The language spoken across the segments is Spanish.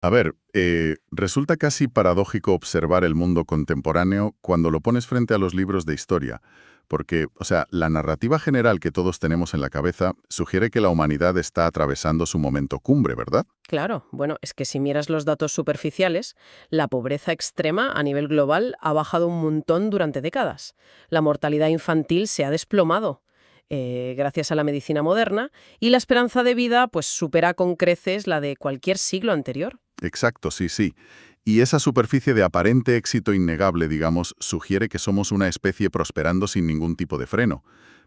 A ver, resulta casi paradójico observar el mundo contemporáneo cuando lo pones frente a los libros de historia, porque, o sea, la narrativa general que todos tenemos en la cabeza sugiere que la humanidad está atravesando su momento cumbre, ¿verdad? Claro, bueno, es que si miras los datos superficiales, la pobreza extrema a nivel global ha bajado un montón durante décadas. La mortalidad infantil se ha desplomado gracias a la medicina moderna y la esperanza de vida pues supera con creces la de cualquier siglo anterior. Exacto, sí, sí. Y esa superficie de aparente éxito innegable, digamos, sugiere que somos una especie prosperando sin ningún tipo de freno.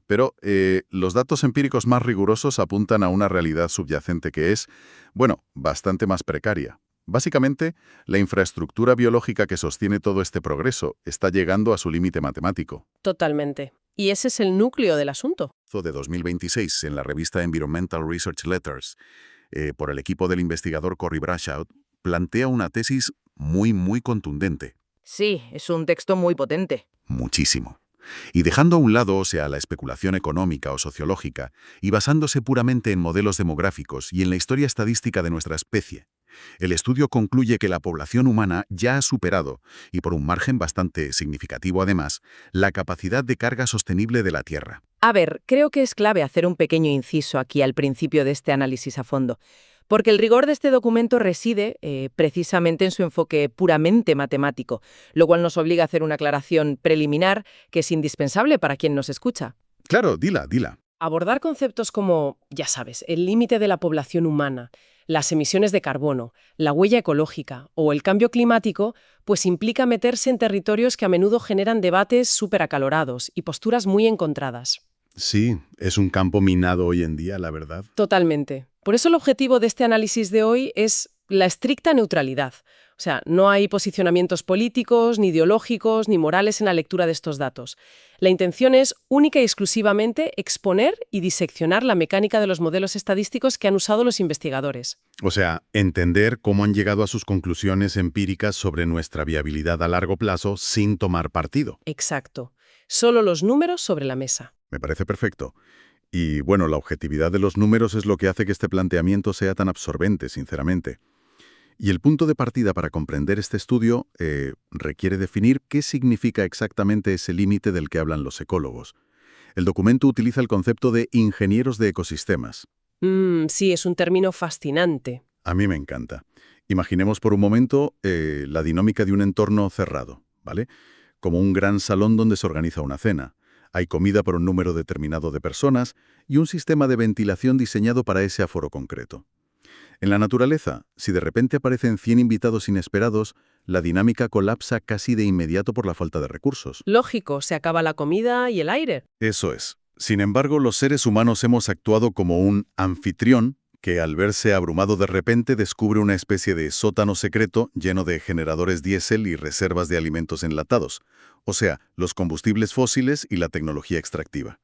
Pero los datos empíricos más rigurosos apuntan a una realidad subyacente que es, bueno, bastante más precaria. Básicamente, la infraestructura biológica que sostiene todo este progreso está llegando a su límite matemático. Totalmente. Y ese es el núcleo del asunto. De 2026 en la revista Environmental Research Letters, por el equipo del investigador Cory Brashout, plantea una tesis muy contundente. Sí, es un texto muy potente. Muchísimo. Y dejando a un lado, o sea, la especulación económica o sociológica, y basándose puramente en modelos demográficos y en la historia estadística de nuestra especie, el estudio concluye que la población humana ya ha superado, y por un margen bastante significativo además, la capacidad de carga sostenible de la Tierra. A ver, creo que es clave hacer un pequeño inciso aquí al principio de este análisis a fondo, porque el rigor de este documento reside precisamente en su enfoque puramente matemático, lo cual nos obliga a hacer una aclaración preliminar que es indispensable para quien nos escucha. Claro, dila. Abordar conceptos como, ya sabes, el límite de la población humana, las emisiones de carbono, la huella ecológica o el cambio climático, pues implica meterse en territorios que a menudo generan debates súper acalorados y posturas muy encontradas. Sí, es un campo minado hoy en día, la verdad. Totalmente. Por eso el objetivo de este análisis de hoy es la estricta neutralidad. O sea, no hay posicionamientos políticos, ni ideológicos, ni morales en la lectura de estos datos. La intención es única y exclusivamente exponer y diseccionar la mecánica de los modelos estadísticos que han usado los investigadores. O sea, entender cómo han llegado a sus conclusiones empíricas sobre nuestra viabilidad a largo plazo sin tomar partido. Exacto. Solo los números sobre la mesa. Me parece perfecto. Y bueno, la objetividad de los números es lo que hace que este planteamiento sea tan absorbente, sinceramente. Y el punto de partida para comprender este estudio requiere definir qué significa exactamente ese límite del que hablan los ecólogos. El documento utiliza el concepto de ingenieros de ecosistemas. Sí, es un término fascinante. A mí me encanta. Imaginemos por un momento la dinámica de un entorno cerrado, ¿vale? Como un gran salón donde se organiza una cena. Hay comida por un número determinado de personas y un sistema de ventilación diseñado para ese aforo concreto. En la naturaleza, si de repente aparecen 100 invitados inesperados, la dinámica colapsa casi de inmediato por la falta de recursos. Lógico, se acaba la comida y el aire. Eso es. Sin embargo, los seres humanos hemos actuado como un anfitrión que, al verse abrumado de repente, descubre una especie de sótano secreto lleno de generadores diésel y reservas de alimentos enlatados, o sea, los combustibles fósiles y la tecnología extractiva.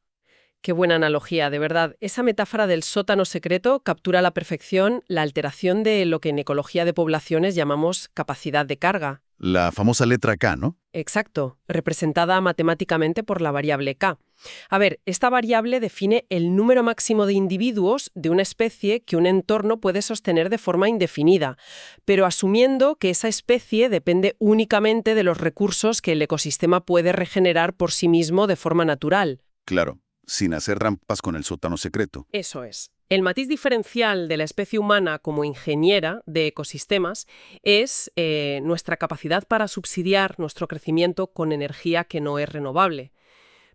Qué buena analogía, de verdad. Esa metáfora del sótano secreto captura a la perfección la alteración de lo que en ecología de poblaciones llamamos capacidad de carga. La famosa letra K, ¿no? Exacto, representada matemáticamente por la variable K. A ver, esta variable define el número máximo de individuos de una especie que un entorno puede sostener de forma indefinida, pero asumiendo que esa especie depende únicamente de los recursos que el ecosistema puede regenerar por sí mismo de forma natural. Claro, sin hacer trampas con el sótano secreto. Eso es. El matiz diferencial de la especie humana como ingeniera de ecosistemas es nuestra capacidad para subsidiar nuestro crecimiento con energía que no es renovable.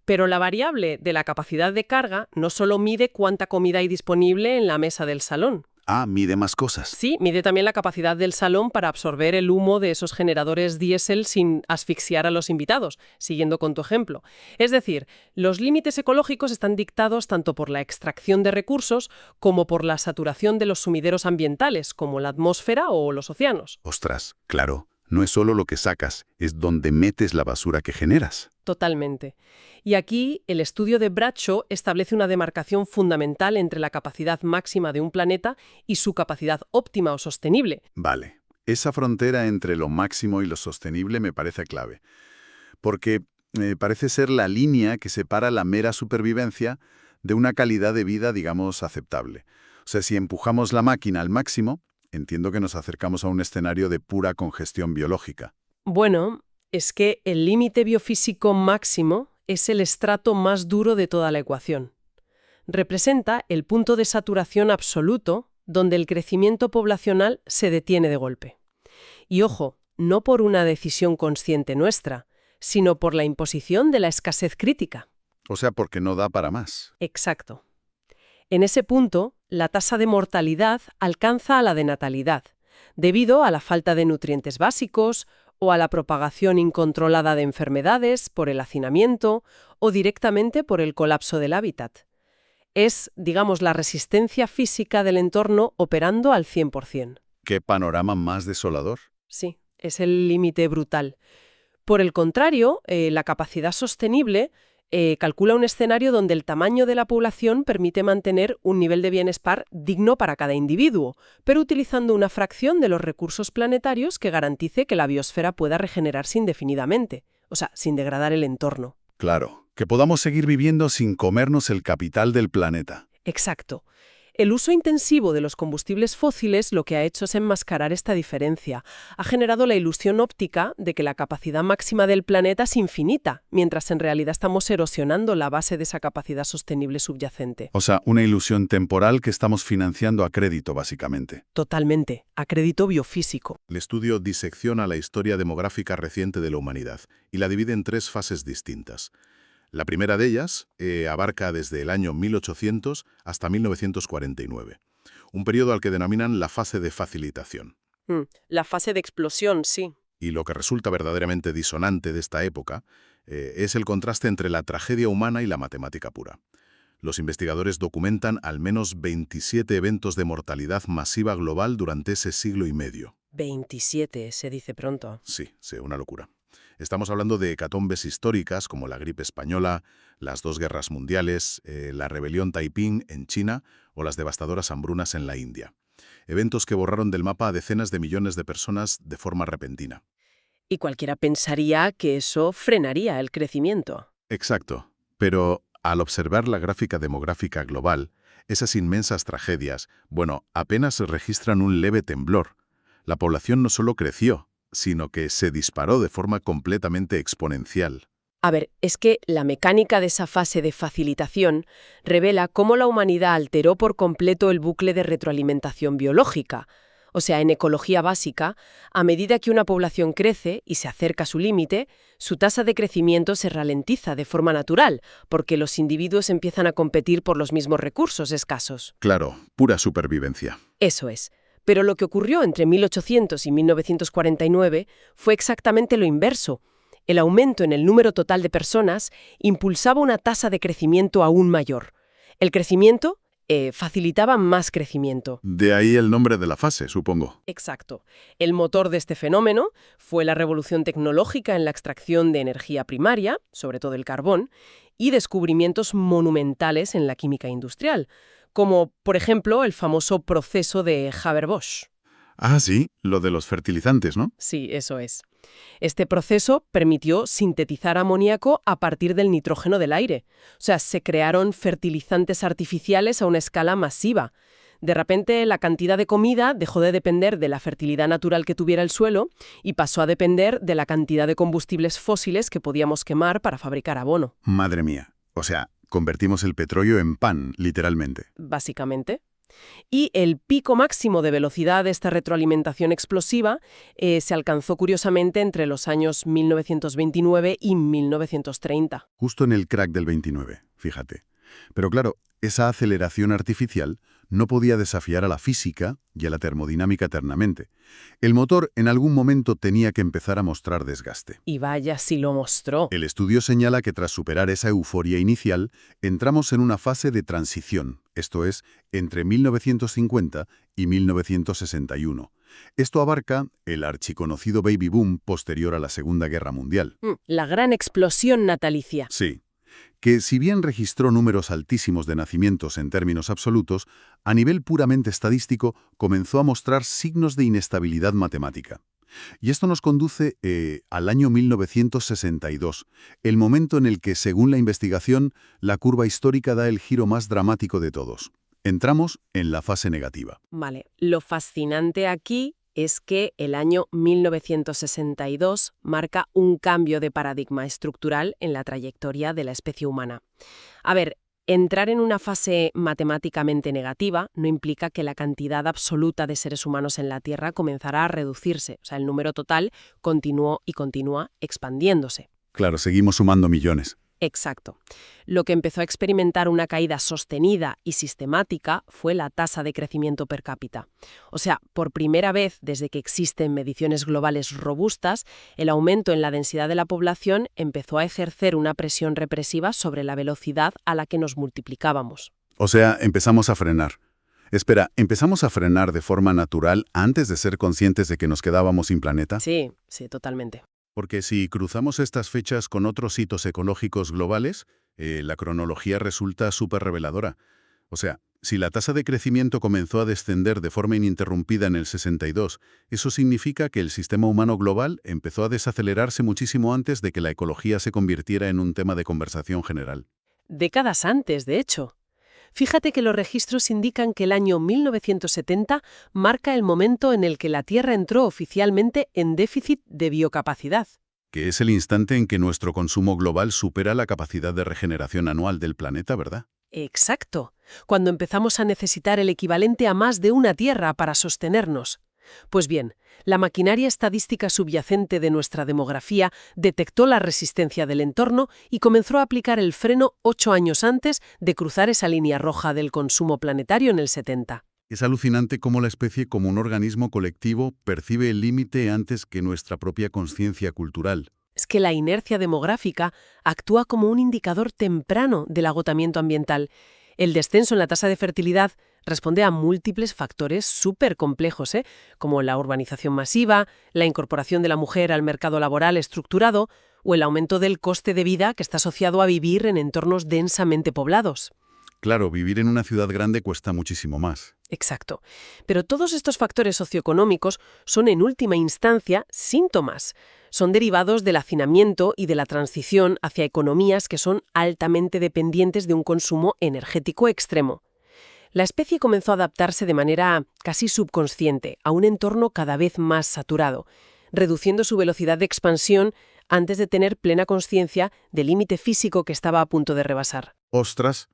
Pero la variable de la capacidad de carga no solo mide cuánta comida hay disponible en la mesa del salón. Ah, mide más cosas. Sí, mide también la capacidad del salón para absorber el humo de esos generadores diésel sin asfixiar a los invitados, siguiendo con tu ejemplo. Es decir, los límites ecológicos están dictados tanto por la extracción de recursos como por la saturación de los sumideros ambientales, como la atmósfera o los océanos. Ostras, claro. No es solo lo que sacas, es donde metes la basura que generas. Totalmente. Y aquí el estudio de Bradshaw establece una demarcación fundamental entre la capacidad máxima de un planeta y su capacidad óptima o sostenible. Vale. Esa frontera entre lo máximo y lo sostenible me parece clave, porque parece ser la línea que separa la mera supervivencia de una calidad de vida, digamos, aceptable. O sea, si empujamos la máquina al máximo, entiendo que nos acercamos a un escenario de pura congestión biológica. Bueno, es que el límite biofísico máximo es el estrato más duro de toda la ecuación. Representa el punto de saturación absoluto donde el crecimiento poblacional se detiene de golpe. Y ojo, no por una decisión consciente nuestra, sino por la imposición de la escasez crítica. O sea, porque no da para más. Exacto. En ese punto, la tasa de mortalidad alcanza a la de natalidad, debido a la falta de nutrientes básicos o a la propagación incontrolada de enfermedades por el hacinamiento o directamente por el colapso del hábitat. Es, digamos, la resistencia física del entorno operando al 100%. ¿Qué panorama más desolador? Sí, es el límite brutal. Por el contrario, la capacidad sostenible calcula un escenario donde el tamaño de la población permite mantener un nivel de bienestar digno para cada individuo, pero utilizando una fracción de los recursos planetarios que garantice que la biosfera pueda regenerarse indefinidamente, o sea, sin degradar el entorno. Claro, que podamos seguir viviendo sin comernos el capital del planeta. Exacto. El uso intensivo de los combustibles fósiles lo que ha hecho es enmascarar esta diferencia. Ha generado la ilusión óptica de que la capacidad máxima del planeta es infinita, mientras en realidad estamos erosionando la base de esa capacidad sostenible subyacente. O sea, una ilusión temporal que estamos financiando a crédito, básicamente. Totalmente, a crédito biofísico. El estudio disecciona la historia demográfica reciente de la humanidad y la divide en 3 fases distintas. La primera de ellas abarca desde el año 1800 hasta 1949, un periodo al que denominan la fase de facilitación. La fase de explosión, sí. Y lo que resulta verdaderamente disonante de esta época es el contraste entre la tragedia humana y la matemática pura. Los investigadores documentan al menos 27 eventos de mortalidad masiva global durante ese siglo y medio. 27, se dice pronto. Sí, una locura. Estamos hablando de hecatombes históricas como la gripe española, las 2 guerras mundiales, la rebelión Taiping en China o las devastadoras hambrunas en la India. Eventos que borraron del mapa a decenas de millones de personas de forma repentina. Y cualquiera pensaría que eso frenaría el crecimiento. Exacto. Pero al observar la gráfica demográfica global, esas inmensas tragedias, apenas registran un leve temblor. La población no solo creció, sino que se disparó de forma completamente exponencial. A ver, es que la mecánica de esa fase de facilitación revela cómo la humanidad alteró por completo el bucle de retroalimentación biológica. O sea, en ecología básica, a medida que una población crece y se acerca a su límite, su tasa de crecimiento se ralentiza de forma natural, porque los individuos empiezan a competir por los mismos recursos escasos. Claro, pura supervivencia. Eso es. Pero lo que ocurrió entre 1800 y 1949 fue exactamente lo inverso. El aumento en el número total de personas impulsaba una tasa de crecimiento aún mayor. El crecimiento facilitaba más crecimiento. De ahí el nombre de la fase, supongo. Exacto. El motor de este fenómeno fue la revolución tecnológica en la extracción de energía primaria, sobre todo el carbón, y descubrimientos monumentales en la química industrial, como, por ejemplo, el famoso proceso de Haber-Bosch. Ah, sí, lo de los fertilizantes, ¿no? Sí, eso es. Este proceso permitió sintetizar amoníaco a partir del nitrógeno del aire. O sea, se crearon fertilizantes artificiales a una escala masiva. De repente, la cantidad de comida dejó de depender de la fertilidad natural que tuviera el suelo y pasó a depender de la cantidad de combustibles fósiles que podíamos quemar para fabricar abono. Madre mía. O sea, convertimos el petróleo en pan, literalmente. Básicamente. Y el pico máximo de velocidad de esta retroalimentación explosiva se alcanzó curiosamente entre los años 1929 y 1930. Justo en el crack del 29, fíjate. Pero claro, esa aceleración artificial no podía desafiar a la física y a la termodinámica eternamente. El motor en algún momento tenía que empezar a mostrar desgaste. Y vaya si lo mostró. El estudio señala que tras superar esa euforia inicial, entramos en una fase de transición, esto es, entre 1950 y 1961. Esto abarca el archiconocido baby boom posterior a la Segunda Guerra Mundial. La gran explosión natalicia. Sí, que si bien registró números altísimos de nacimientos en términos absolutos, a nivel puramente estadístico comenzó a mostrar signos de inestabilidad matemática. Y esto nos conduce al año 1962, el momento en el que, según la investigación, la curva histórica da el giro más dramático de todos. Entramos en la fase negativa. Vale, lo fascinante aquí es que el año 1962 marca un cambio de paradigma estructural en la trayectoria de la especie humana. A ver, entrar en una fase matemáticamente negativa no implica que la cantidad absoluta de seres humanos en la Tierra comenzará a reducirse. O sea, el número total continuó y continúa expandiéndose. Claro, seguimos sumando millones. Exacto. Lo que empezó a experimentar una caída sostenida y sistemática fue la tasa de crecimiento per cápita. O sea, por primera vez desde que existen mediciones globales robustas, el aumento en la densidad de la población empezó a ejercer una presión represiva sobre la velocidad a la que nos multiplicábamos. O sea, empezamos a frenar. Espera, ¿empezamos a frenar de forma natural antes de ser conscientes de que nos quedábamos sin planeta? Sí, totalmente. Porque si cruzamos estas fechas con otros hitos ecológicos globales, la cronología resulta súper reveladora. O sea, si la tasa de crecimiento comenzó a descender de forma ininterrumpida en el 62, eso significa que el sistema humano global empezó a desacelerarse muchísimo antes de que la ecología se convirtiera en un tema de conversación general. Décadas antes, de hecho. Fíjate que los registros indican que el año 1970 marca el momento en el que la Tierra entró oficialmente en déficit de biocapacidad. Que es el instante en que nuestro consumo global supera la capacidad de regeneración anual del planeta, ¿verdad? Exacto, cuando empezamos a necesitar el equivalente a más de una Tierra para sostenernos. Pues bien, la maquinaria estadística subyacente de nuestra demografía detectó la resistencia del entorno y comenzó a aplicar el freno 8 años antes de cruzar esa línea roja del consumo planetario en el 70. Es alucinante cómo la especie, como un organismo colectivo, percibe el límite antes que nuestra propia conciencia cultural. Es que la inercia demográfica actúa como un indicador temprano del agotamiento ambiental. El descenso en la tasa de fertilidad responde a múltiples factores súper complejos, como la urbanización masiva, la incorporación de la mujer al mercado laboral estructurado o el aumento del coste de vida que está asociado a vivir en entornos densamente poblados. Claro, vivir en una ciudad grande cuesta muchísimo más. Exacto. Pero todos estos factores socioeconómicos son en última instancia síntomas. Son derivados del hacinamiento y de la transición hacia economías que son altamente dependientes de un consumo energético extremo. La especie comenzó a adaptarse de manera casi subconsciente a un entorno cada vez más saturado, reduciendo su velocidad de expansión antes de tener plena conciencia del límite físico que estaba a punto de rebasar. ¡Ostras!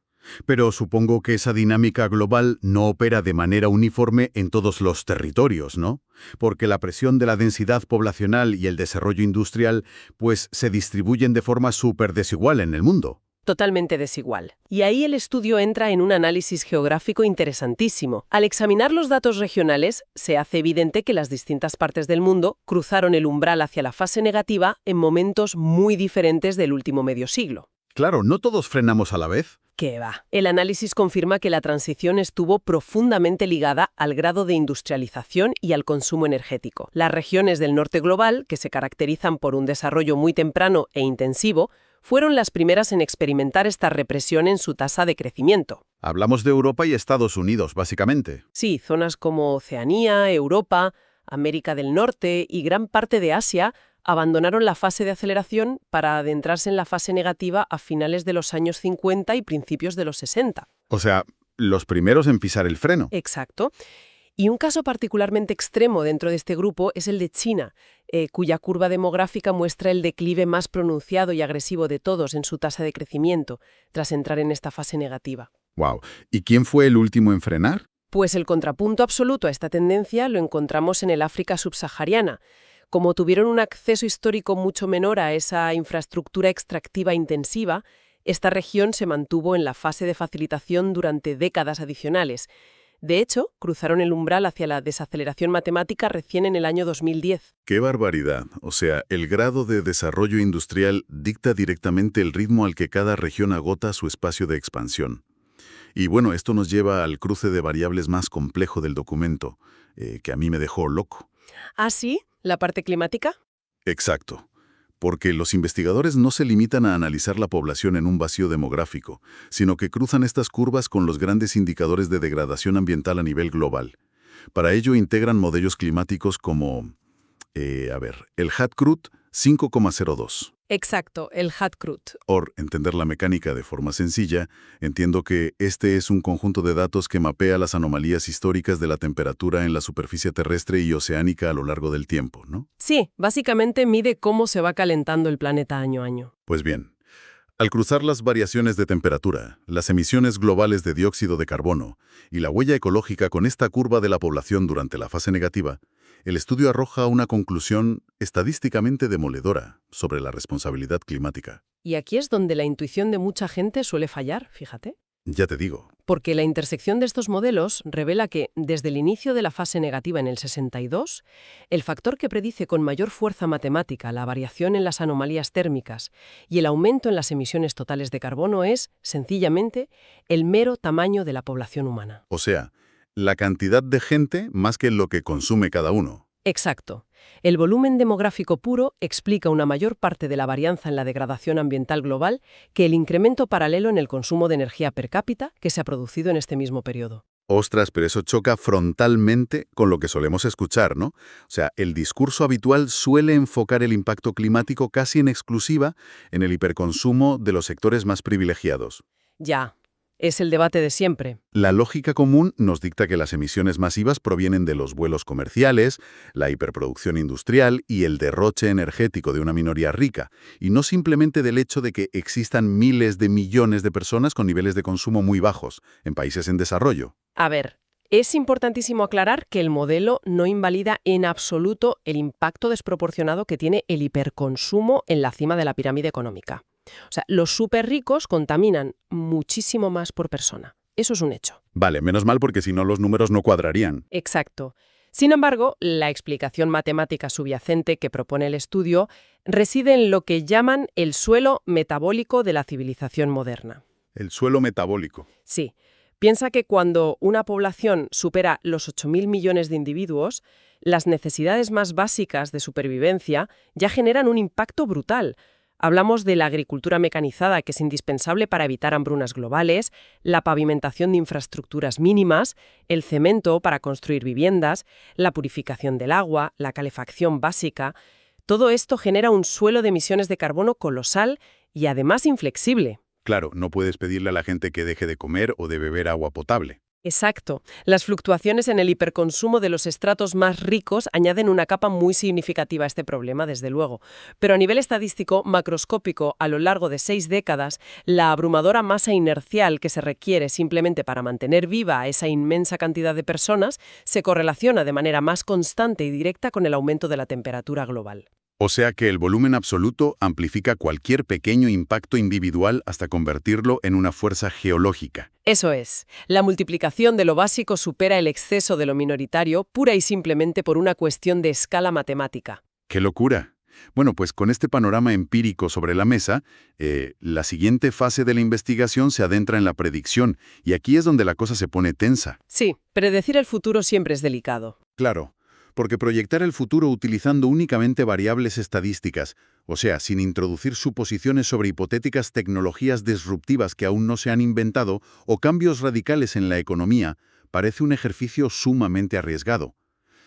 Pero supongo que esa dinámica global no opera de manera uniforme en todos los territorios, ¿no? Porque la presión de la densidad poblacional y el desarrollo industrial, pues se distribuyen de forma súper desigual en el mundo. Totalmente desigual. Y ahí el estudio entra en un análisis geográfico interesantísimo. Al examinar los datos regionales, se hace evidente que las distintas partes del mundo cruzaron el umbral hacia la fase negativa en momentos muy diferentes del último medio siglo. Claro, no todos frenamos a la vez. ¿Qué va? El análisis confirma que la transición estuvo profundamente ligada al grado de industrialización y al consumo energético. Las regiones del norte global, que se caracterizan por un desarrollo muy temprano e intensivo, fueron las primeras en experimentar esta represión en su tasa de crecimiento. Hablamos de Europa y Estados Unidos, básicamente. Sí, zonas como Oceanía, Europa, América del Norte y gran parte de Asia abandonaron la fase de aceleración para adentrarse en la fase negativa a finales de los años 50 y principios de los 60. O sea, los primeros en pisar el freno. Exacto. Y un caso particularmente extremo dentro de este grupo es el de China, cuya curva demográfica muestra el declive más pronunciado y agresivo de todos en su tasa de crecimiento, tras entrar en esta fase negativa. Wow. ¿Y quién fue el último en frenar? Pues el contrapunto absoluto a esta tendencia lo encontramos en el África subsahariana. Como tuvieron un acceso histórico mucho menor a esa infraestructura extractiva intensiva, esta región se mantuvo en la fase de facilitación durante décadas adicionales. De hecho, cruzaron el umbral hacia la desaceleración matemática recién en el año 2010. ¡Qué barbaridad! O sea, el grado de desarrollo industrial dicta directamente el ritmo al que cada región agota su espacio de expansión. Y bueno, esto nos lleva al cruce de variables más complejo del documento, que a mí me dejó loco. ¿Ah, sí? ¿La parte climática? Exacto. Porque los investigadores no se limitan a analizar la población en un vacío demográfico, sino que cruzan estas curvas con los grandes indicadores de degradación ambiental a nivel global. Para ello integran modelos climáticos como, el HAT-CRUD 5,02. Exacto, el Hadkrut. Por entender la mecánica de forma sencilla, entiendo que este es un conjunto de datos que mapea las anomalías históricas de la temperatura en la superficie terrestre y oceánica a lo largo del tiempo, ¿no? Sí, básicamente mide cómo se va calentando el planeta año a año. Pues bien, al cruzar las variaciones de temperatura, las emisiones globales de dióxido de carbono y la huella ecológica con esta curva de la población durante la fase negativa, el estudio arroja una conclusión estadísticamente demoledora sobre la responsabilidad climática. Y aquí es donde la intuición de mucha gente suele fallar, fíjate. Ya te digo, Porque la intersección de estos modelos revela que, desde el inicio de la fase negativa en el 62, el factor que predice con mayor fuerza matemática la variación en las anomalías térmicas y el aumento en las emisiones totales de carbono es, sencillamente, el mero tamaño de la población humana. o sea, la cantidad de gente más que lo que consume cada uno. Exacto. El volumen demográfico puro explica una mayor parte de la varianza en la degradación ambiental global que el incremento paralelo en el consumo de energía per cápita que se ha producido en este mismo periodo. Ostras, pero eso choca frontalmente con lo que solemos escuchar, ¿no? O sea, el discurso habitual suele enfocar el impacto climático casi en exclusiva en el hiperconsumo de los sectores más privilegiados. Ya, es el debate de siempre. La lógica común nos dicta que las emisiones masivas provienen de los vuelos comerciales, la hiperproducción industrial y el derroche energético de una minoría rica, y no simplemente del hecho de que existan miles de millones de personas con niveles de consumo muy bajos en países en desarrollo. A ver, es importantísimo aclarar que el modelo no invalida en absoluto el impacto desproporcionado que tiene el hiperconsumo en la cima de la pirámide económica. O sea, los superricos contaminan muchísimo más por persona. Eso es un hecho. Vale, menos mal porque si no los números no cuadrarían. Exacto. Sin embargo, la explicación matemática subyacente que propone el estudio reside en lo que llaman el suelo metabólico de la civilización moderna. El suelo metabólico. Sí. Piensa que cuando una población supera los 8.000 millones de individuos, las necesidades más básicas de supervivencia ya generan un impacto brutal. Hablamos de la agricultura mecanizada, que es indispensable para evitar hambrunas globales, la pavimentación de infraestructuras mínimas, el cemento para construir viviendas, la purificación del agua, la calefacción básica. Todo esto genera un suelo de emisiones de carbono colosal y además inflexible. Claro, no puedes pedirle a la gente que deje de comer o de beber agua potable. Exacto. Las fluctuaciones en el hiperconsumo de los estratos más ricos añaden una capa muy significativa a este problema, desde luego. Pero a nivel estadístico macroscópico, a lo largo de 6 décadas, la abrumadora masa inercial que se requiere simplemente para mantener viva a esa inmensa cantidad de personas se correlaciona de manera más constante y directa con el aumento de la temperatura global. O sea que el volumen absoluto amplifica cualquier pequeño impacto individual hasta convertirlo en una fuerza geológica. Eso es. La multiplicación de lo básico supera el exceso de lo minoritario pura y simplemente por una cuestión de escala matemática. ¡Qué locura! Bueno, pues con este panorama empírico sobre la mesa, la siguiente fase de la investigación se adentra en la predicción, y aquí es donde la cosa se pone tensa. Sí, predecir el futuro siempre es delicado. Claro, porque proyectar el futuro utilizando únicamente variables estadísticas, o sea, sin introducir suposiciones sobre hipotéticas tecnologías disruptivas que aún no se han inventado o cambios radicales en la economía, parece un ejercicio sumamente arriesgado.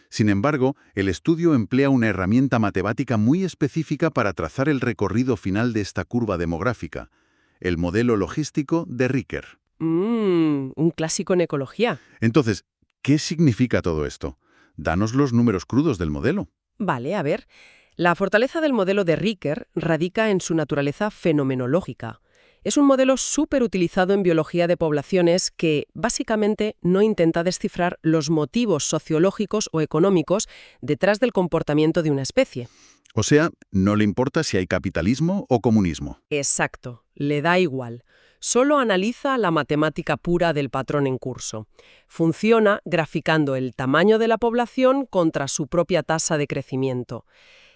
Sin embargo, el estudio emplea una herramienta matemática muy específica para trazar el recorrido final de esta curva demográfica, el modelo logístico de Ricker. Un clásico en ecología. Entonces, ¿qué significa todo esto? Danos los números crudos del modelo. Vale, a ver. La fortaleza del modelo de Ricker radica en su naturaleza fenomenológica. Es un modelo súper utilizado en biología de poblaciones que, básicamente, no intenta descifrar los motivos sociológicos o económicos detrás del comportamiento de una especie. O sea, no le importa si hay capitalismo o comunismo. Exacto, le da igual. Solo analiza la matemática pura del patrón en curso. Funciona graficando el tamaño de la población contra su propia tasa de crecimiento.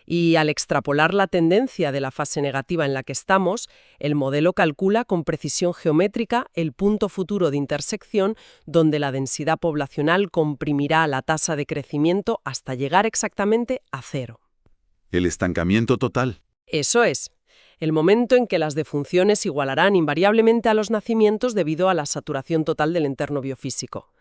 Y al extrapolar la tendencia de la fase negativa en la que estamos, el modelo calcula con precisión geométrica el punto futuro de intersección donde la densidad poblacional comprimirá la tasa de crecimiento hasta llegar exactamente a 0. El estancamiento total. Eso es. El momento en que las defunciones igualarán invariablemente a los nacimientos debido a la saturación total del entorno biofísico.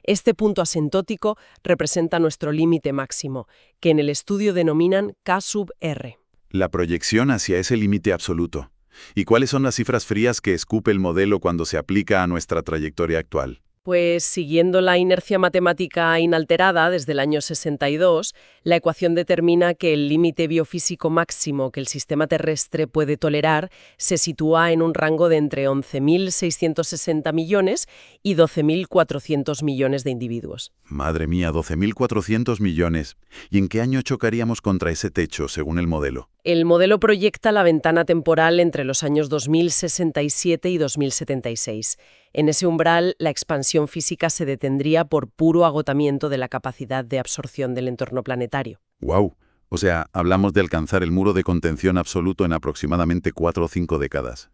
Este punto asintótico representa nuestro límite máximo, que en el estudio denominan K sub R. La proyección hacia ese límite absoluto. ¿Y cuáles son las cifras frías que escupe el modelo cuando se aplica a nuestra trayectoria actual? Pues siguiendo la inercia matemática inalterada desde el año 62, la ecuación determina que el límite biofísico máximo que el sistema terrestre puede tolerar se sitúa en un rango de entre 11.660 millones y 12.400 millones de individuos. Madre mía, 12.400 millones. ¿Y en qué año chocaríamos contra ese techo, según el modelo? El modelo proyecta la ventana temporal entre los años 2067 y 2076. En ese umbral, la expansión física se detendría por puro agotamiento de la capacidad de absorción del entorno planetario. ¡Wow! O sea, hablamos de alcanzar el muro de contención absoluto en aproximadamente 4 o 5 décadas,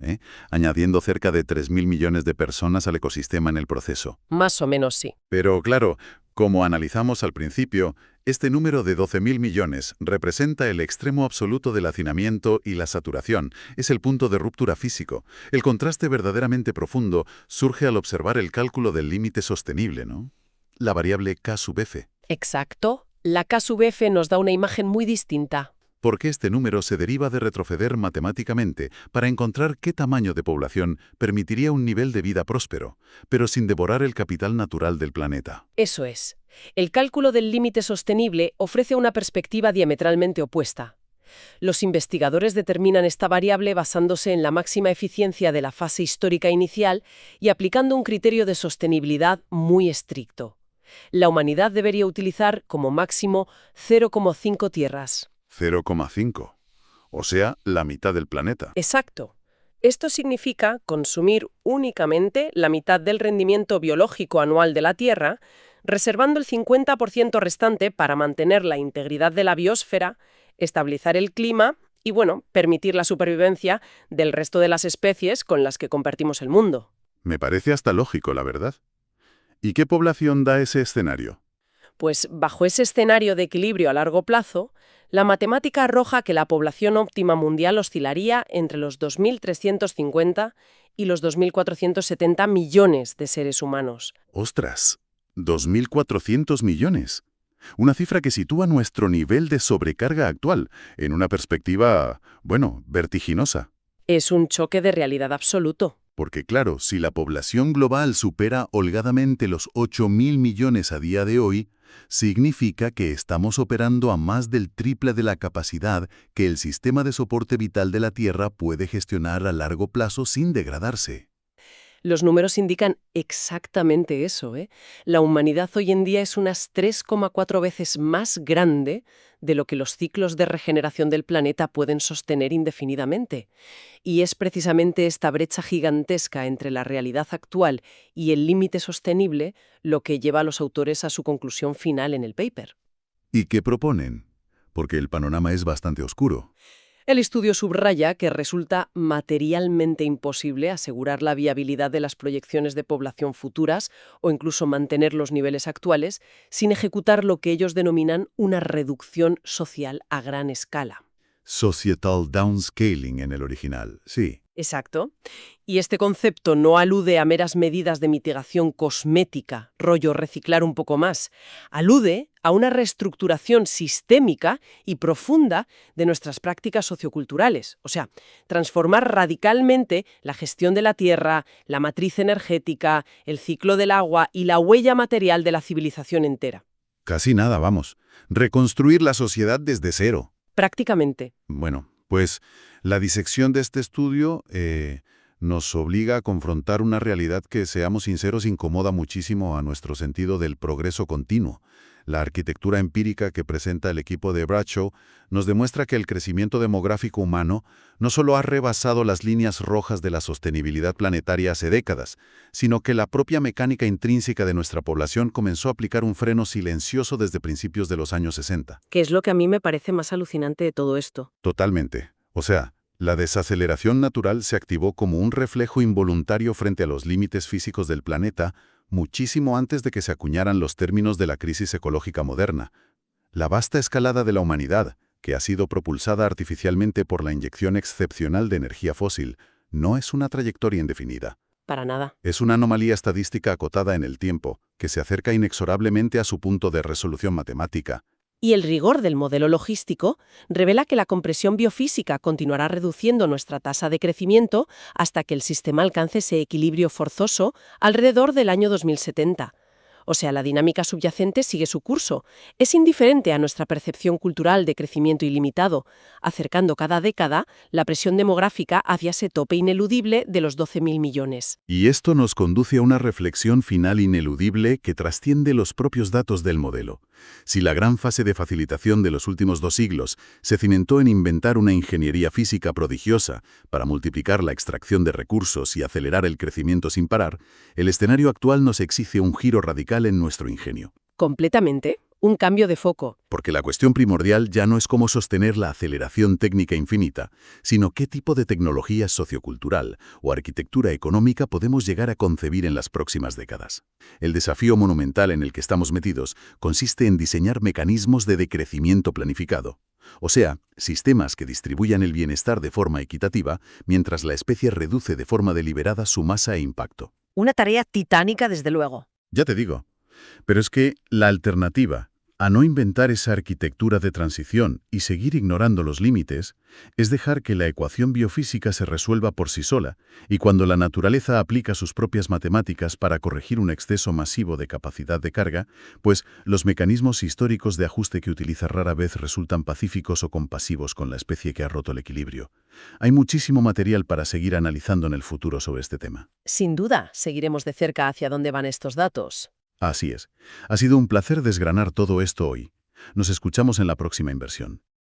añadiendo cerca de 3.000 millones de personas al ecosistema en el proceso. Más o menos sí. Pero claro, como analizamos al principio, este número de 12.000 millones representa el extremo absoluto del hacinamiento y la saturación. Es el punto de ruptura físico. El contraste verdaderamente profundo surge al observar el cálculo del límite sostenible, ¿no? La variable K sub f. Exacto. La K sub f nos da una imagen muy distinta. Porque este número se deriva de retroceder matemáticamente para encontrar qué tamaño de población permitiría un nivel de vida próspero, pero sin devorar el capital natural del planeta. Eso es. El cálculo del límite sostenible ofrece una perspectiva diametralmente opuesta. Los investigadores determinan esta variable basándose en la máxima eficiencia de la fase histórica inicial y aplicando un criterio de sostenibilidad muy estricto. La humanidad debería utilizar como máximo 0,5 tierras. 0,5. O sea, la mitad del planeta. Exacto. Esto significa consumir únicamente la mitad del rendimiento biológico anual de la Tierra, reservando el 50% restante para mantener la integridad de la biosfera, estabilizar el clima y, permitir la supervivencia del resto de las especies con las que compartimos el mundo. Me parece hasta lógico, la verdad. ¿Y qué población da ese escenario? Pues bajo ese escenario de equilibrio a largo plazo, la matemática arroja que la población óptima mundial oscilaría entre los 2.350 y los 2.470 millones de seres humanos. ¡Ostras! 2.400 millones. Una cifra que sitúa nuestro nivel de sobrecarga actual en una perspectiva, vertiginosa. Es un choque de realidad absoluto. Porque claro, si la población global supera holgadamente los 8.000 millones a día de hoy, significa que estamos operando a más del triple de la capacidad que el sistema de soporte vital de la Tierra puede gestionar a largo plazo sin degradarse. Los números indican exactamente eso, La humanidad hoy en día es unas 3,4 veces más grande de lo que los ciclos de regeneración del planeta pueden sostener indefinidamente. Y es precisamente esta brecha gigantesca entre la realidad actual y el límite sostenible lo que lleva a los autores a su conclusión final en el paper. ¿Y qué proponen? Porque el panorama es bastante oscuro. El estudio subraya que resulta materialmente imposible asegurar la viabilidad de las proyecciones de población futuras o incluso mantener los niveles actuales sin ejecutar lo que ellos denominan una reducción social a gran escala. Societal downscaling en el original, sí. Exacto. Y este concepto no alude a meras medidas de mitigación cosmética, rollo reciclar un poco más. Alude a una reestructuración sistémica y profunda de nuestras prácticas socioculturales. O sea, transformar radicalmente la gestión de la tierra, la matriz energética, el ciclo del agua y la huella material de la civilización entera. Casi nada, vamos. Reconstruir la sociedad desde cero. Prácticamente. Bueno, pues la disección de este estudio nos obliga a confrontar una realidad que, seamos sinceros, incomoda muchísimo a nuestro sentido del progreso continuo. La arquitectura empírica que presenta el equipo de Bradshaw nos demuestra que el crecimiento demográfico humano no solo ha rebasado las líneas rojas de la sostenibilidad planetaria hace décadas, sino que la propia mecánica intrínseca de nuestra población comenzó a aplicar un freno silencioso desde principios de los años 60. Que es lo que a mí me parece más alucinante de todo esto. Totalmente. O sea, la desaceleración natural se activó como un reflejo involuntario frente a los límites físicos del planeta, muchísimo antes de que se acuñaran los términos de la crisis ecológica moderna. La vasta escalada de la humanidad, que ha sido propulsada artificialmente por la inyección excepcional de energía fósil, no es una trayectoria indefinida. Para nada. Es una anomalía estadística acotada en el tiempo, que se acerca inexorablemente a su punto de resolución matemática. Y el rigor del modelo logístico revela que la compresión biofísica continuará reduciendo nuestra tasa de crecimiento hasta que el sistema alcance ese equilibrio forzoso alrededor del año 2070. O sea, la dinámica subyacente sigue su curso. Es indiferente a nuestra percepción cultural de crecimiento ilimitado, acercando cada década la presión demográfica hacia ese tope ineludible de los 12.000 millones. Y esto nos conduce a una reflexión final ineludible que trasciende los propios datos del modelo. Si la gran fase de facilitación de los últimos 2 siglos se cimentó en inventar una ingeniería física prodigiosa para multiplicar la extracción de recursos y acelerar el crecimiento sin parar, el escenario actual nos exige un giro radical en nuestro ingenio. Completamente. Un cambio de foco. Porque la cuestión primordial ya no es cómo sostener la aceleración técnica infinita, sino qué tipo de tecnología sociocultural o arquitectura económica podemos llegar a concebir en las próximas décadas. El desafío monumental en el que estamos metidos consiste en diseñar mecanismos de decrecimiento planificado. O sea, sistemas que distribuyan el bienestar de forma equitativa mientras la especie reduce de forma deliberada su masa e impacto. Una tarea titánica, desde luego. Ya te digo. Pero es que la alternativa a no inventar esa arquitectura de transición y seguir ignorando los límites es dejar que la ecuación biofísica se resuelva por sí sola, y cuando la naturaleza aplica sus propias matemáticas para corregir un exceso masivo de capacidad de carga, pues los mecanismos históricos de ajuste que utiliza rara vez resultan pacíficos o compasivos con la especie que ha roto el equilibrio. Hay muchísimo material para seguir analizando en el futuro sobre este tema. Sin duda, seguiremos de cerca hacia dónde van estos datos. Así es. Ha sido un placer desgranar todo esto hoy. Nos escuchamos en la próxima inversión.